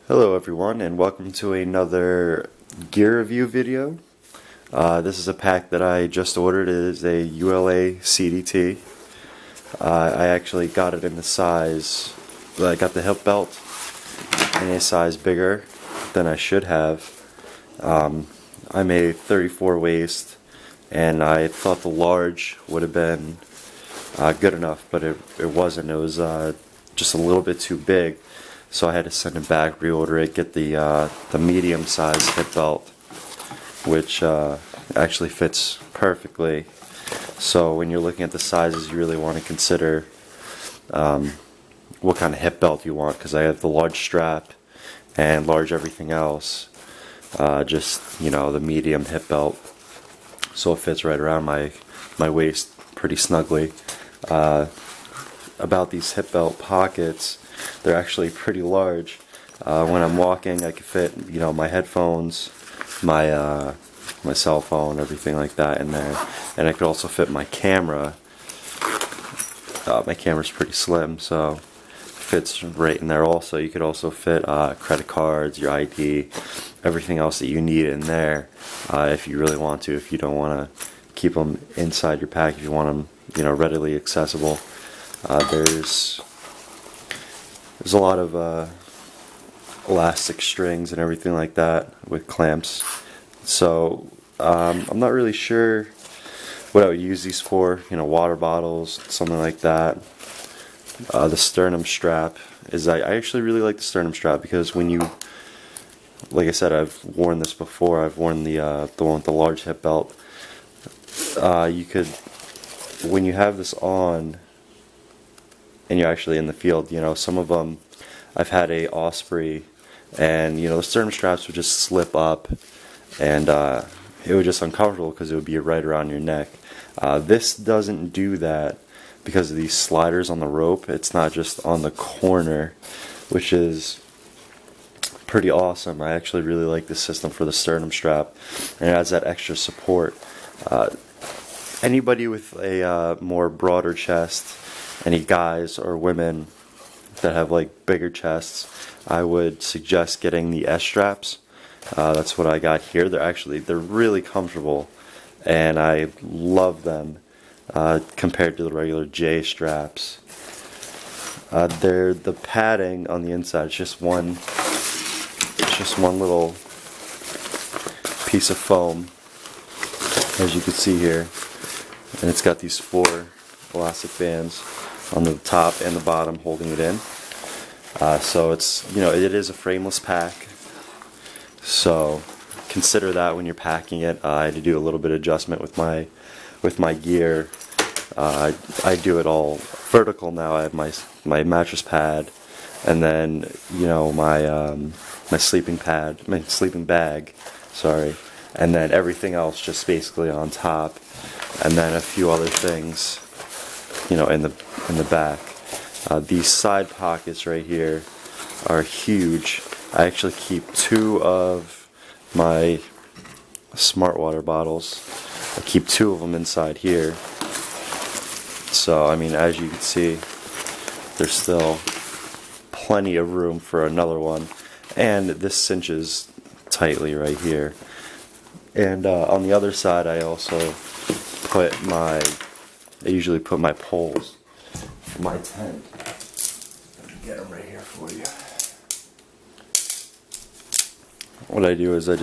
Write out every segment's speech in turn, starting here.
Hello everyone, and welcome to another gear review video. This is a pack that I just ordered. It is a ULA CDT. I actually got it in the size, I got the hip belt in a size bigger than I should have. I'm a 34 waist, and I thought the large would have been good enough, but it wasn't. It was just a little bit too big. So I had to send it back, reorder it, get the medium size hip belt, which actually fits perfectly. So when you're looking at the sizes, you really want to consider what kind of hip belt you want, because I have the large strap and large everything else. Just, the medium hip belt, so it fits right around my waist pretty snugly. About these hip belt pockets, they're actually pretty large. When I'm walking, I can fit, my headphones, my cell phone, everything like that in there, and I could also fit my camera. My camera's pretty slim, so it fits right in there. Also, you could also fit credit cards, your ID, everything else that you need in there, if you really want to. If you don't want to keep them inside your pack, if you want them, readily accessible. There's a lot of elastic strings and everything like that with clamps. So I'm not really sure what I would use these for. Water bottles, something like that. The sternum strap is, I actually really like the sternum strap, because when you, like I said, I've worn this before. I've worn the one with the large hip belt. You could, when you have this on, and you're actually in the field, some of them, I've had a Osprey, and the sternum straps would just slip up, and it was just uncomfortable because it would be right around your neck. This doesn't do that because of these sliders on the rope. It's not just on the corner, which is pretty awesome. I actually really like this system for the sternum strap, and it adds that extra support. Anybody with a more broader chest, any guys or women that have bigger chests, I would suggest getting the S straps. That's what I got here. They're really comfortable, and I love them compared to the regular J straps. The padding on the inside is just one little piece of foam, as you can see here, and it's got these 4 elastic bands on the top and the bottom holding it in. So it's, it is a frameless pack, so consider that when you're packing it. I had to do a little bit of adjustment with my gear. I do it all vertical now. I have my mattress pad, and then my sleeping bag, sorry, and then everything else just basically on top, and then a few other things in the back. These side pockets right here are huge. I actually keep 2 of my smart water bottles. I keep 2 of them inside here. So, as you can see, there's still plenty of room for another one. And this cinches tightly right here. And on the other side, I also I usually put my poles for my tent. Let me get them right here for you. What I do is I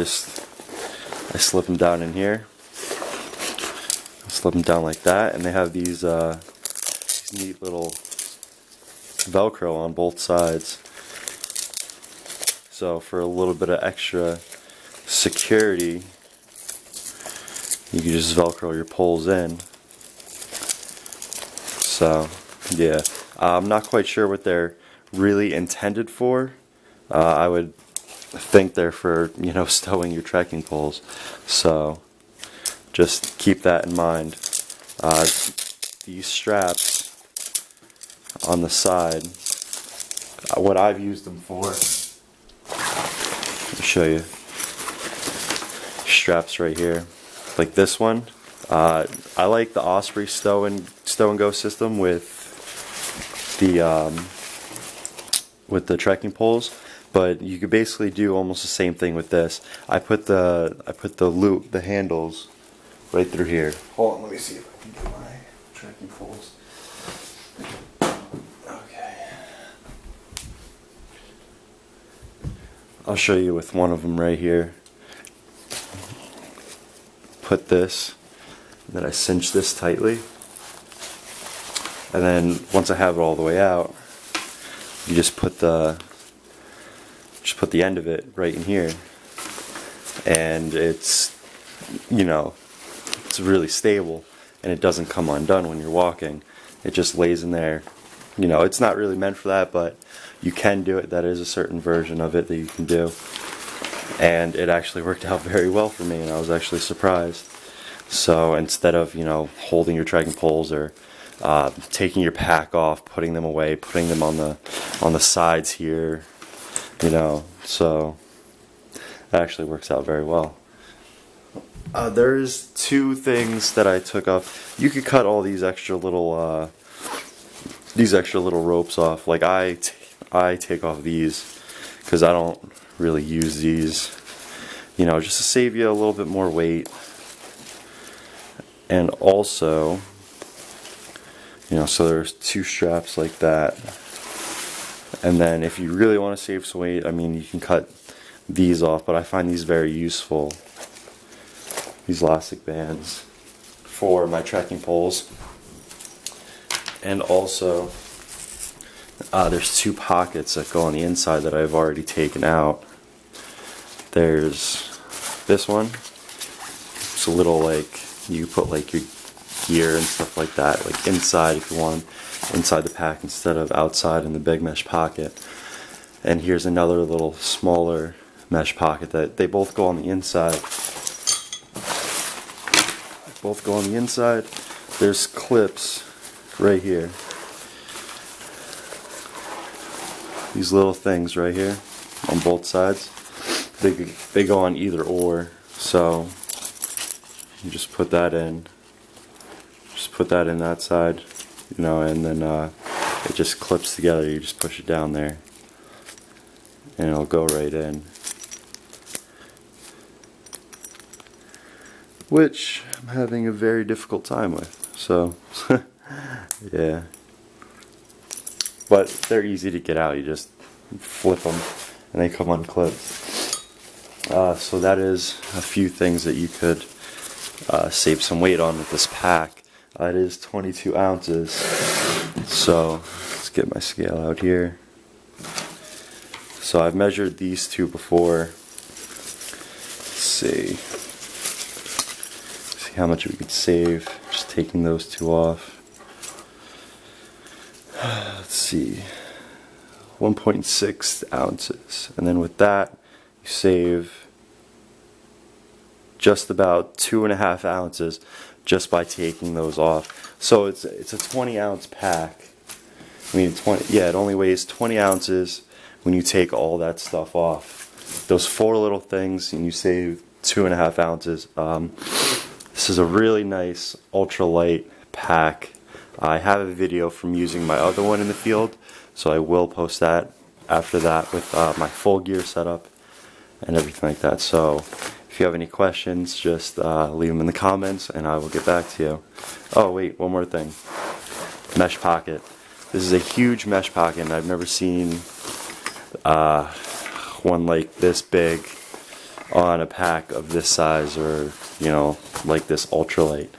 slip them down in here. Slip them down like that, and they have these neat little Velcro on both sides. So for a little bit of extra security, you can just Velcro your poles in. So, yeah, I'm not quite sure what they're really intended for. I would think they're for, stowing your trekking poles. So, just keep that in mind. These straps on the side, what I've used them for, let me show you. Straps right here, like this one. I like the Osprey stow and go system with the trekking poles, but you could basically do almost the same thing with this. I put the loop, the handles, right through here. Hold on, let me see if I can get my trekking poles. Okay. I'll show you with one of them right here. Put this, and then I cinch this tightly. And then once I have it all the way out, you just put the end of it right in here, and it's, you know, it's really stable, and it doesn't come undone when you're walking. It just lays in there. You know, it's not really meant for that, but you can do it. That is a certain version of it that you can do, and it actually worked out very well for me, and I was actually surprised. So instead of, you know, holding your trekking poles or taking your pack off, putting them away, putting them on the sides here, you know, so that actually works out very well. There's two things that I took off. You could cut all these extra little ropes off. Like I take off these because I don't really use these, you know, just to save you a little bit more weight. And also, you know, so there's two straps like that. And then if you really want to save some weight, I mean, you can cut these off, but I find these very useful. These elastic bands for my trekking poles. And also, there's two pockets that go on the inside that I've already taken out. There's this one. It's a little, like, you put like your gear and stuff like that, like inside if you want, inside the pack instead of outside in the big mesh pocket. And here's another little smaller mesh pocket that they both go on the inside. Both go on the inside. There's clips right here. These little things right here on both sides. They go on either or. So you just put that in. Just put that in that side, you know, and then it just clips together. You just push it down there, and it'll go right in. Which I'm having a very difficult time with. So, yeah. But they're easy to get out. You just flip them, and they come unclipped. So that is a few things that you could save some weight on with this pack. It is 22 ounces, so let's get my scale out here. So I've measured these two before. Let's see how much we could save just taking those two off. Let's see, 1.6 ounces, and then with that you save just about 2.5 ounces just by taking those off. So it's a 20-ounce pack. I mean, it only weighs 20 ounces when you take all that stuff off. Those four little things, and you save 2.5 ounces. This is a really nice ultralight pack. I have a video from using my other one in the field, so I will post that after that with my full gear setup and everything like that. So if you have any questions, just leave them in the comments and I will get back to you. Oh wait, one more thing. Mesh pocket. This is a huge mesh pocket, and I've never seen one like this big on a pack of this size, or, you know, like this ultralight.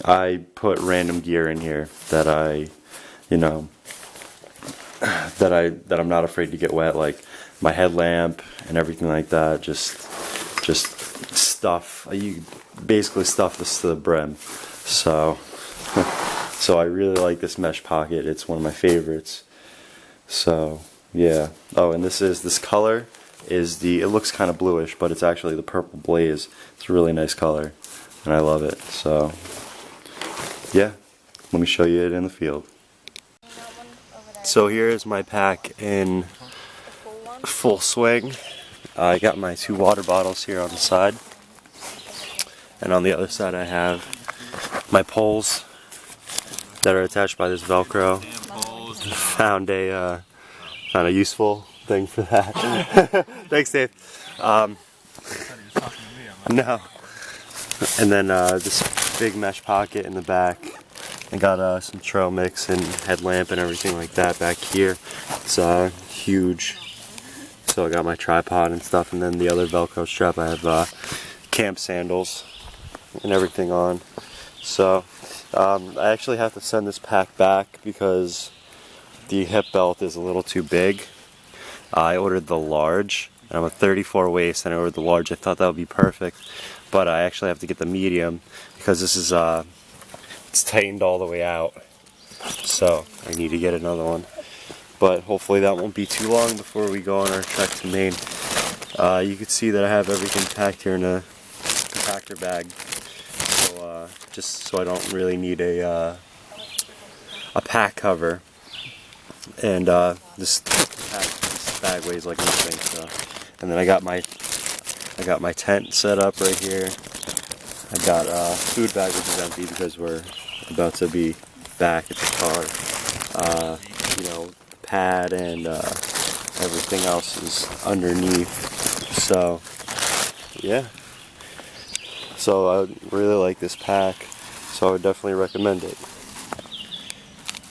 I put random gear in here that I'm not afraid to get wet, like my headlamp and everything like that. Just stuff. You basically stuff this to the brim. So so I really like this mesh pocket. It's one of my favorites. So yeah. Oh, and this color is it looks kind of bluish, but it's actually the purple blaze. It's a really nice color, and I love it. So yeah, let me show you it in the field. So here is my pack in full swing. I got my 2 water bottles here on the side, and on the other side I have my poles that are attached by this Velcro. Found a found a useful thing for that. Thanks, Dave. No. And then this big mesh pocket in the back. I got some trail mix and headlamp and everything like that back here. It's huge. So I got my tripod and stuff, and then the other Velcro strap I have camp sandals and everything on. So I actually have to send this pack back because the hip belt is a little too big. I ordered the large, and I'm a 34 waist, and I ordered the large. I thought that would be perfect, but I actually have to get the medium because this is it's tightened all the way out. So I need to get another one. But hopefully that won't be too long before we go on our trek to Maine. You can see that I have everything packed here in a compactor bag. So just so I don't really need a pack cover. And this bag weighs like nothing. So, and then I got my tent set up right here. I got a food bag which is empty because we're about to be back at the car. You know, pad and everything else is underneath. So yeah. So I really like this pack. So I would definitely recommend it.